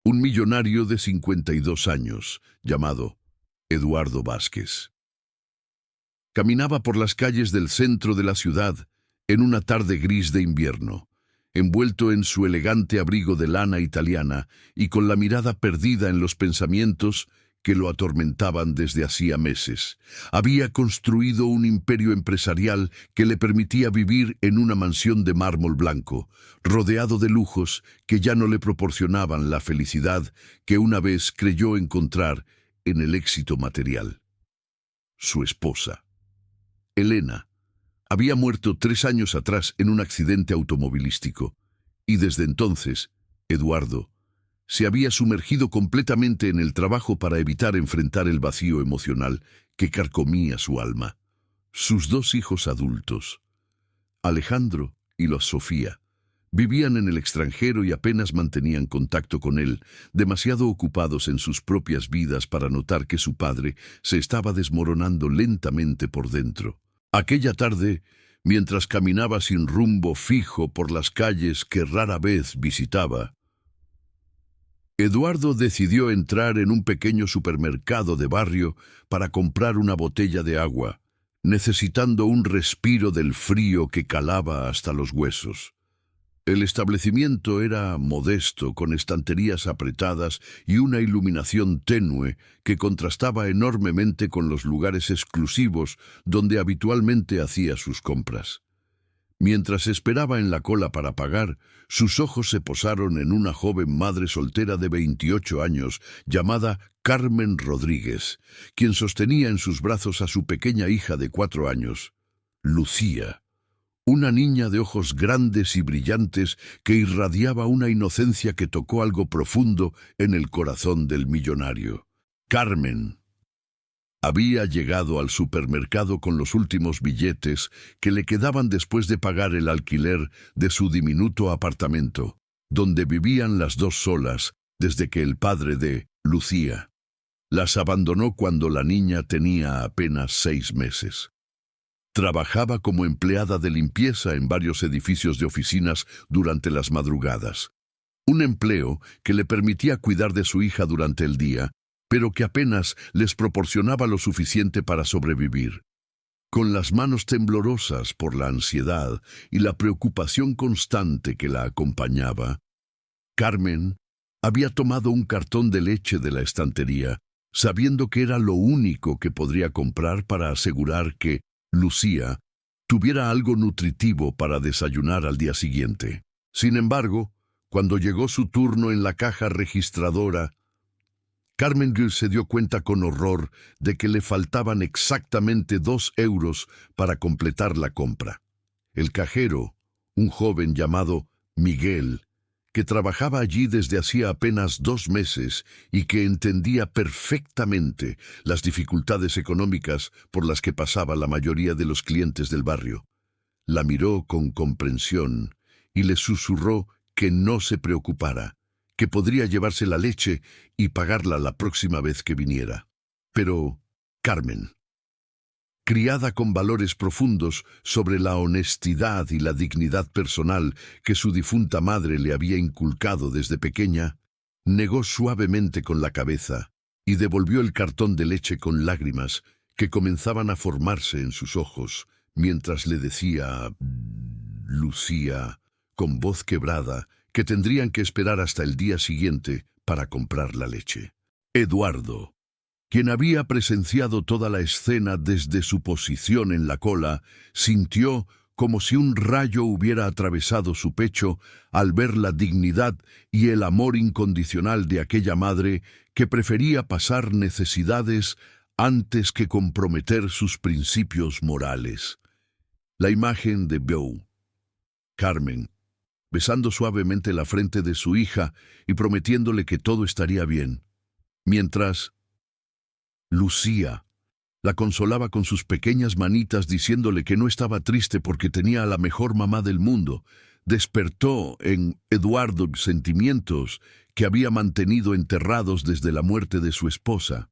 un millonario de 52 años, llamado Eduardo Vázquez. Caminaba por las calles del centro de la ciudad en una tarde gris de invierno, envuelto en su elegante abrigo de lana italiana y con la mirada perdida en los pensamientos que lo atormentaban desde hacía meses. Había construido un imperio empresarial que le permitía vivir en una mansión de mármol blanco, rodeado de lujos que ya no le proporcionaban la felicidad que una vez creyó encontrar en el éxito material. Su esposa, Elena, había muerto 3 años atrás en un accidente automovilístico, y desde entonces, Eduardo se había sumergido completamente en el trabajo para evitar enfrentar el vacío emocional que carcomía su alma. Sus 2 hijos adultos, Alejandro y Sofía, vivían en el extranjero y apenas mantenían contacto con él, demasiado ocupados en sus propias vidas para notar que su padre se estaba desmoronando lentamente por dentro. Aquella tarde, mientras caminaba sin rumbo fijo por las calles que rara vez visitaba, Eduardo decidió entrar en un pequeño supermercado de barrio para comprar una botella de agua, necesitando un respiro del frío que calaba hasta los huesos. El establecimiento era modesto, con estanterías apretadas y una iluminación tenue que contrastaba enormemente con los lugares exclusivos donde habitualmente hacía sus compras. Mientras esperaba en la cola para pagar, sus ojos se posaron en una joven madre soltera de 28 años llamada Carmen Rodríguez, quien sostenía en sus brazos a su pequeña hija de 4 años, Lucía, una niña de ojos grandes y brillantes que irradiaba una inocencia que tocó algo profundo en el corazón del millonario. Carmen había llegado al supermercado con los últimos billetes que le quedaban después de pagar el alquiler de su diminuto apartamento, donde vivían las 2 solas desde que el padre de Lucía las abandonó cuando la niña tenía apenas 6 meses. Trabajaba como empleada de limpieza en varios edificios de oficinas durante las madrugadas, un empleo que le permitía cuidar de su hija durante el día, pero que apenas les proporcionaba lo suficiente para sobrevivir. Con las manos temblorosas por la ansiedad y la preocupación constante que la acompañaba, Carmen había tomado un cartón de leche de la estantería, sabiendo que era lo único que podría comprar para asegurar que Lucía tuviera algo nutritivo para desayunar al día siguiente. Sin embargo, cuando llegó su turno en la caja registradora, Carmen se dio cuenta con horror de que le faltaban exactamente 2 euros para completar la compra. El cajero, un joven llamado Miguel, que trabajaba allí desde hacía apenas 2 meses y que entendía perfectamente las dificultades económicas por las que pasaba la mayoría de los clientes del barrio, la miró con comprensión y le susurró que no se preocupara, que podría llevarse la leche y pagarla la próxima vez que viniera. Pero Carmen, criada con valores profundos sobre la honestidad y la dignidad personal que su difunta madre le había inculcado desde pequeña, negó suavemente con la cabeza y devolvió el cartón de leche con lágrimas que comenzaban a formarse en sus ojos, mientras le decía a Lucía, con voz quebrada, que tendrían que esperar hasta el día siguiente para comprar la leche. Eduardo, quien había presenciado toda la escena desde su posición en la cola, sintió como si un rayo hubiera atravesado su pecho al ver la dignidad y el amor incondicional de aquella madre que prefería pasar necesidades antes que comprometer sus principios morales. La imagen de Carmen, besando suavemente la frente de su hija y prometiéndole que todo estaría bien, mientras Lucía la consolaba con sus pequeñas manitas diciéndole que no estaba triste porque tenía a la mejor mamá del mundo, despertó en Eduardo sentimientos que había mantenido enterrados desde la muerte de su esposa.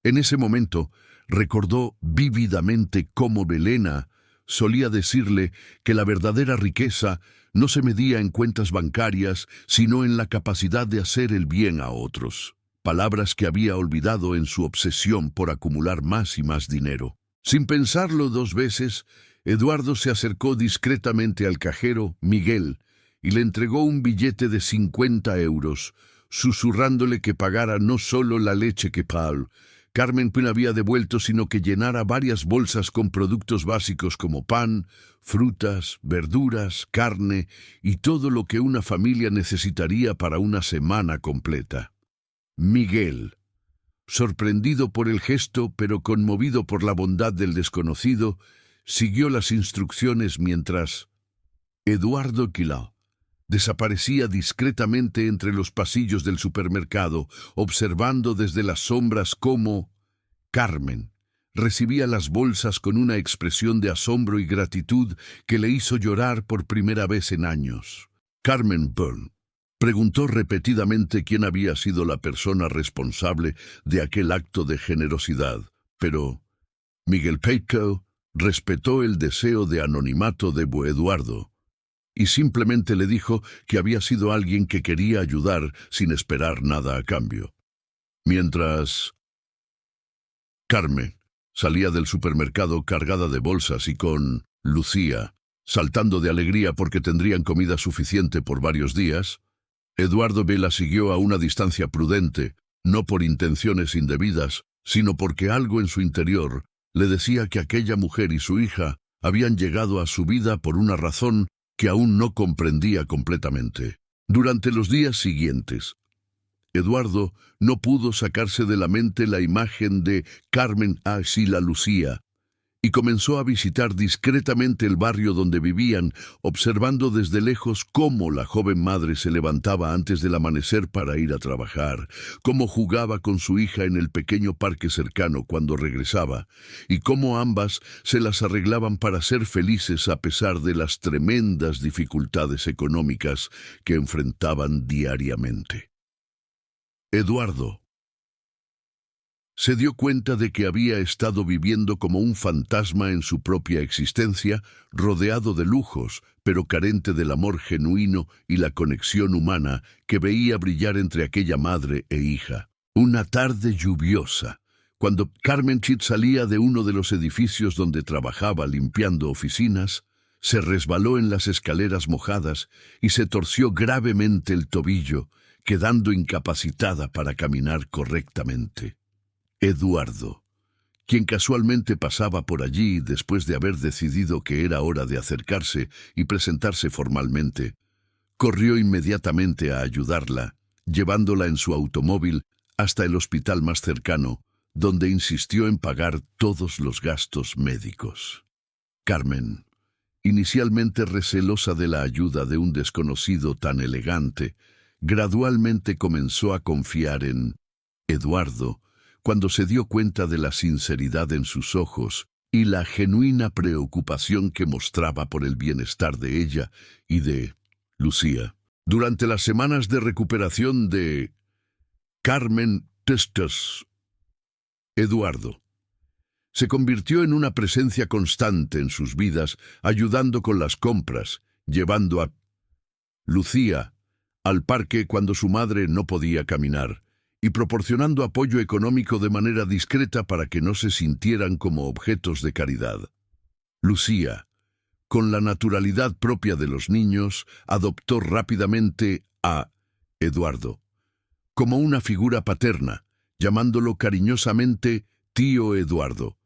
En ese momento recordó vívidamente cómo Elena solía decirle que la verdadera riqueza no se medía en cuentas bancarias, sino en la capacidad de hacer el bien a otros. Palabras que había olvidado en su obsesión por acumular más y más dinero. Sin pensarlo dos veces, Eduardo se acercó discretamente al cajero, Miguel, y le entregó un billete de 50 euros, susurrándole que pagara no solo la leche que Carmen no había devuelto, sino que llenara varias bolsas con productos básicos como pan, frutas, verduras, carne y todo lo que una familia necesitaría para una semana completa. Miguel, sorprendido por el gesto pero conmovido por la bondad del desconocido, siguió las instrucciones mientras Eduardo Quilá desaparecía discretamente entre los pasillos del supermercado, observando desde las sombras cómo Carmen recibía las bolsas con una expresión de asombro y gratitud que le hizo llorar por primera vez en años. Carmen Byrne preguntó repetidamente quién había sido la persona responsable de aquel acto de generosidad, pero Miguel Peitko respetó el deseo de anonimato de Eduardo y simplemente le dijo que había sido alguien que quería ayudar sin esperar nada a cambio. Mientras Carmen salía del supermercado cargada de bolsas y con Lucía, saltando de alegría porque tendrían comida suficiente por varios días, Eduardo la siguió a una distancia prudente, no por intenciones indebidas, sino porque algo en su interior le decía que aquella mujer y su hija habían llegado a su vida por una razón que aún no comprendía completamente. Durante los días siguientes, Eduardo no pudo sacarse de la mente la imagen de Carmen y la Lucía, y comenzó a visitar discretamente el barrio donde vivían, observando desde lejos cómo la joven madre se levantaba antes del amanecer para ir a trabajar, cómo jugaba con su hija en el pequeño parque cercano cuando regresaba, y cómo ambas se las arreglaban para ser felices a pesar de las tremendas dificultades económicas que enfrentaban diariamente. Eduardo se dio cuenta de que había estado viviendo como un fantasma en su propia existencia, rodeado de lujos, pero carente del amor genuino y la conexión humana que veía brillar entre aquella madre e hija. Una tarde lluviosa, cuando Carmen salía de uno de los edificios donde trabajaba limpiando oficinas, se resbaló en las escaleras mojadas y se torció gravemente el tobillo, quedando incapacitada para caminar correctamente. Eduardo, quien casualmente pasaba por allí después de haber decidido que era hora de acercarse y presentarse formalmente, corrió inmediatamente a ayudarla, llevándola en su automóvil hasta el hospital más cercano, donde insistió en pagar todos los gastos médicos. Carmen, inicialmente recelosa de la ayuda de un desconocido tan elegante, gradualmente comenzó a confiar en Eduardo, cuando se dio cuenta de la sinceridad en sus ojos y la genuina preocupación que mostraba por el bienestar de ella y de Lucía. Durante las semanas de recuperación de Carmen Testas, Eduardo se convirtió en una presencia constante en sus vidas, ayudando con las compras, llevando a Lucía al parque cuando su madre no podía caminar, y proporcionando apoyo económico de manera discreta para que no se sintieran como objetos de caridad. Lucía, con la naturalidad propia de los niños, adoptó rápidamente a Eduardo como una figura paterna, llamándolo cariñosamente tío Eduardo,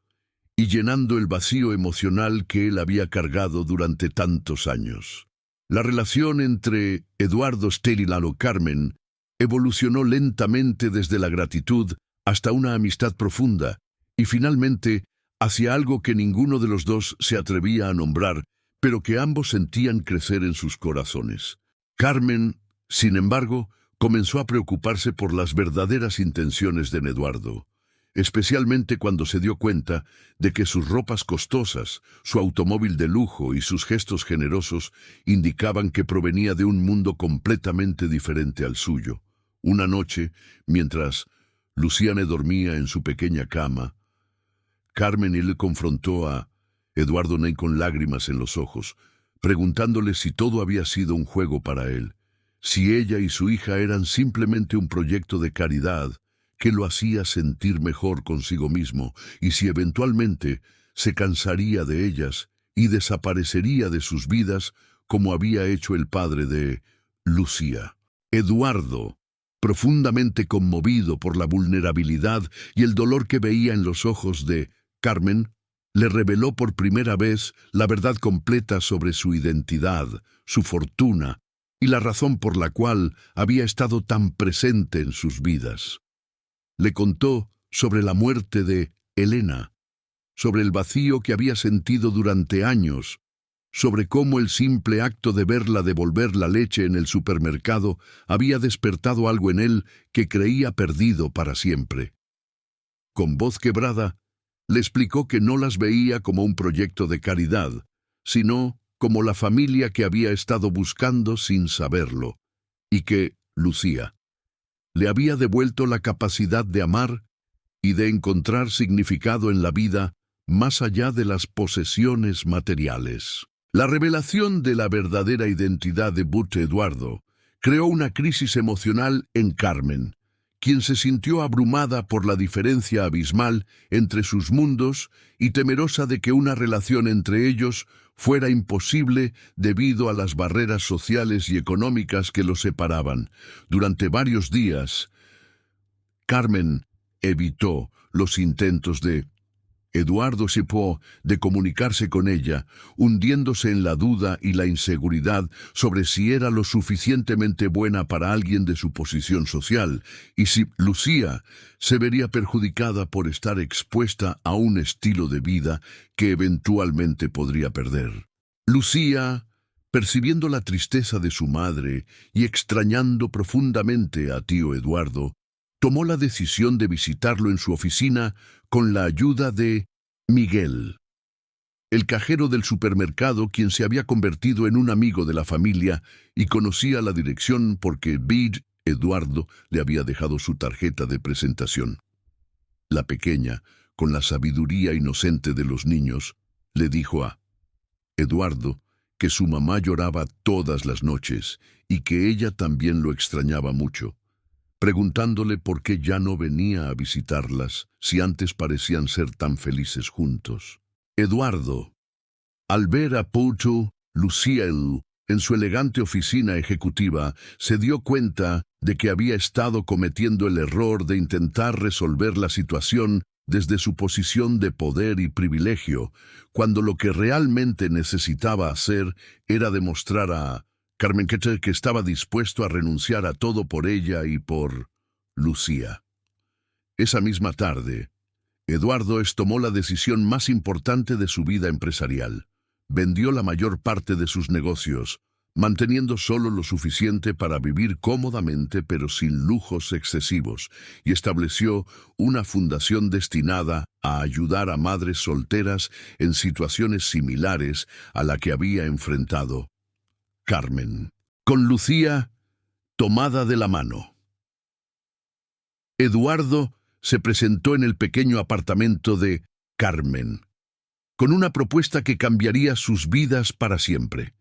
y llenando el vacío emocional que él había cargado durante tantos años. La relación entre Eduardo y Carmen evolucionó lentamente desde la gratitud hasta una amistad profunda y finalmente hacia algo que ninguno de los dos se atrevía a nombrar, pero que ambos sentían crecer en sus corazones. Carmen, sin embargo, comenzó a preocuparse por las verdaderas intenciones de Eduardo, especialmente cuando se dio cuenta de que sus ropas costosas, su automóvil de lujo y sus gestos generosos indicaban que provenía de un mundo completamente diferente al suyo. Una noche, mientras Luciane dormía en su pequeña cama, Carmen le confrontó a Eduardo Ney con lágrimas en los ojos, preguntándole si todo había sido un juego para él, si ella y su hija eran simplemente un proyecto de caridad que lo hacía sentir mejor consigo mismo, y si eventualmente se cansaría de ellas y desaparecería de sus vidas como había hecho el padre de Lucía. Eduardo, profundamente conmovido por la vulnerabilidad y el dolor que veía en los ojos de Carmen, le reveló por primera vez la verdad completa sobre su identidad, su fortuna y la razón por la cual había estado tan presente en sus vidas. Le contó sobre la muerte de Elena, sobre el vacío que había sentido durante años, sobre cómo el simple acto de verla devolver la leche en el supermercado había despertado algo en él que creía perdido para siempre. Con voz quebrada, le explicó que no las veía como un proyecto de caridad, sino como la familia que había estado buscando sin saberlo, y que, Lucía, le había devuelto la capacidad de amar y de encontrar significado en la vida más allá de las posesiones materiales. La revelación de la verdadera identidad de Butch Eduardo creó una crisis emocional en Carmen, quien se sintió abrumada por la diferencia abismal entre sus mundos y temerosa de que una relación entre ellos fuera imposible debido a las barreras sociales y económicas que los separaban. Durante varios días, Carmen evitó los intentos de Eduardo Chipó de comunicarse con ella, hundiéndose en la duda y la inseguridad sobre si era lo suficientemente buena para alguien de su posición social, y si Lucía se vería perjudicada por estar expuesta a un estilo de vida que eventualmente podría perder. Lucía, percibiendo la tristeza de su madre y extrañando profundamente a tío Eduardo, tomó la decisión de visitarlo en su oficina con la ayuda de Miguel, el cajero del supermercado, quien se había convertido en un amigo de la familia y conocía la dirección porque Bid Eduardo le había dejado su tarjeta de presentación. La pequeña, con la sabiduría inocente de los niños, le dijo a Eduardo que su mamá lloraba todas las noches y que ella también lo extrañaba mucho, preguntándole por qué ya no venía a visitarlas si antes parecían ser tan felices juntos. Eduardo, al ver a Putu Luciel en su elegante oficina ejecutiva, se dio cuenta de que había estado cometiendo el error de intentar resolver la situación desde su posición de poder y privilegio, cuando lo que realmente necesitaba hacer era demostrar a Carmen que estaba dispuesto a renunciar a todo por ella y por Lucía. Esa misma tarde, Eduardo tomó la decisión más importante de su vida empresarial. Vendió la mayor parte de sus negocios, manteniendo solo lo suficiente para vivir cómodamente pero sin lujos excesivos, y estableció una fundación destinada a ayudar a madres solteras en situaciones similares a la que había enfrentado Carmen, con Lucía tomada de la mano. Eduardo se presentó en el pequeño apartamento de Carmen, con una propuesta que cambiaría sus vidas para siempre.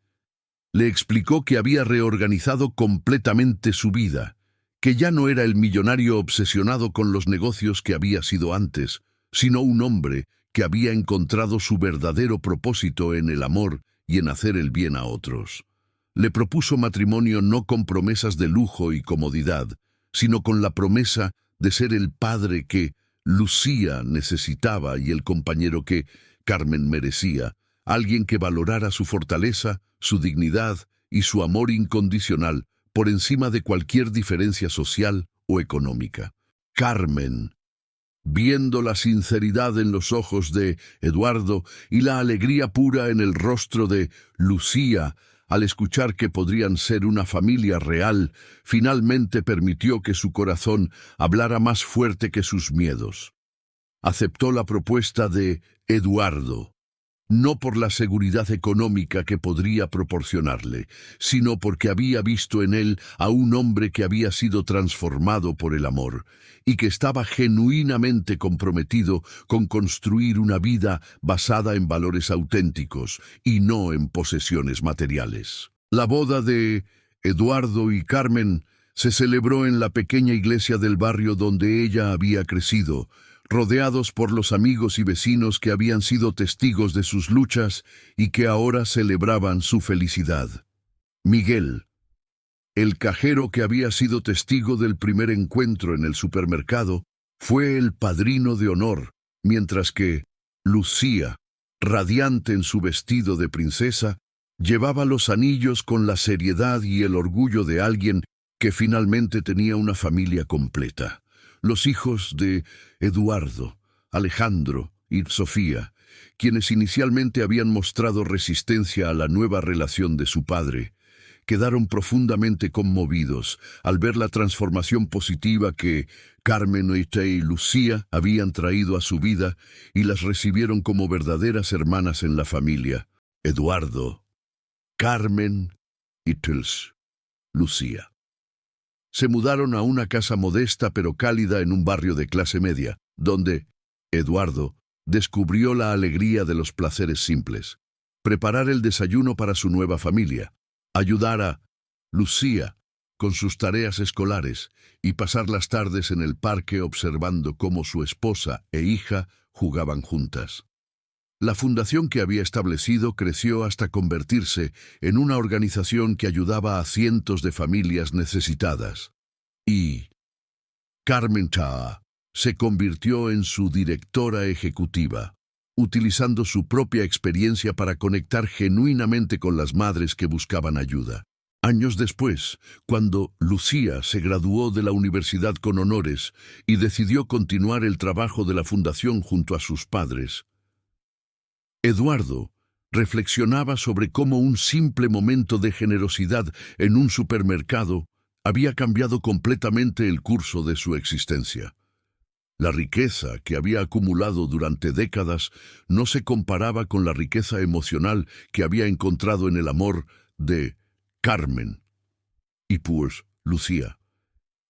Le explicó que había reorganizado completamente su vida, que ya no era el millonario obsesionado con los negocios que había sido antes, sino un hombre que había encontrado su verdadero propósito en el amor y en hacer el bien a otros. Le propuso matrimonio no con promesas de lujo y comodidad, sino con la promesa de ser el padre que Lucía necesitaba y el compañero que Carmen merecía, alguien que valorara su fortaleza, su dignidad y su amor incondicional por encima de cualquier diferencia social o económica. Carmen, viendo la sinceridad en los ojos de Eduardo y la alegría pura en el rostro de Lucía, al escuchar que podrían ser una familia real, finalmente permitió que su corazón hablara más fuerte que sus miedos. Aceptó la propuesta de Eduardo, no por la seguridad económica que podría proporcionarle, sino porque había visto en él a un hombre que había sido transformado por el amor y que estaba genuinamente comprometido con construir una vida basada en valores auténticos y no en posesiones materiales. La boda de Eduardo y Carmen se celebró en la pequeña iglesia del barrio donde ella había crecido, rodeados por los amigos y vecinos que habían sido testigos de sus luchas y que ahora celebraban su felicidad. Miguel, el cajero que había sido testigo del primer encuentro en el supermercado, fue el padrino de honor, mientras que Lucía, radiante en su vestido de princesa, llevaba los anillos con la seriedad y el orgullo de alguien que finalmente tenía una familia completa. Los hijos de Eduardo, Alejandro y Sofía, quienes inicialmente habían mostrado resistencia a la nueva relación de su padre, quedaron profundamente conmovidos al ver la transformación positiva que Carmen y Lucía habían traído a su vida y las recibieron como verdaderas hermanas en la familia. Eduardo, Carmen y Lucía se mudaron a una casa modesta pero cálida en un barrio de clase media, donde Eduardo descubrió la alegría de los placeres simples: preparar el desayuno para su nueva familia, ayudar a Lucía con sus tareas escolares y pasar las tardes en el parque observando cómo su esposa e hija jugaban juntas. La fundación que había establecido creció hasta convertirse en una organización que ayudaba a cientos de familias necesitadas. Y Carmen Chaa se convirtió en su directora ejecutiva, utilizando su propia experiencia para conectar genuinamente con las madres que buscaban ayuda. Años después, cuando Lucía se graduó de la universidad con honores y decidió continuar el trabajo de la fundación junto a sus padres, Eduardo reflexionaba sobre cómo un simple momento de generosidad en un supermercado había cambiado completamente el curso de su existencia. La riqueza que había acumulado durante décadas no se comparaba con la riqueza emocional que había encontrado en el amor de Carmen y pues Lucía,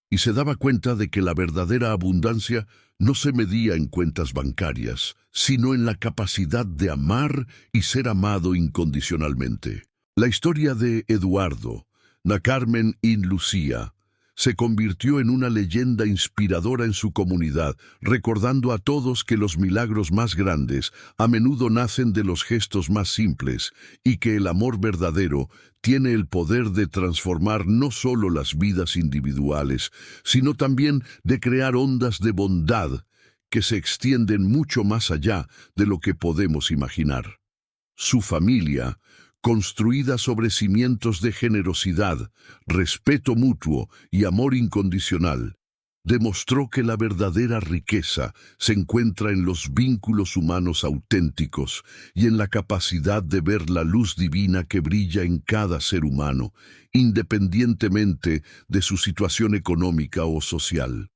y se daba cuenta de que la verdadera abundancia no se medía en cuentas bancarias, sino en la capacidad de amar y ser amado incondicionalmente. La historia de Eduardo, de Carmen y Lucía se convirtió en una leyenda inspiradora en su comunidad, recordando a todos que los milagros más grandes a menudo nacen de los gestos más simples y que el amor verdadero tiene el poder de transformar no solo las vidas individuales, sino también de crear ondas de bondad que se extienden mucho más allá de lo que podemos imaginar. Su familia, construida sobre cimientos de generosidad, respeto mutuo y amor incondicional, demostró que la verdadera riqueza se encuentra en los vínculos humanos auténticos y en la capacidad de ver la luz divina que brilla en cada ser humano, independientemente de su situación económica o social.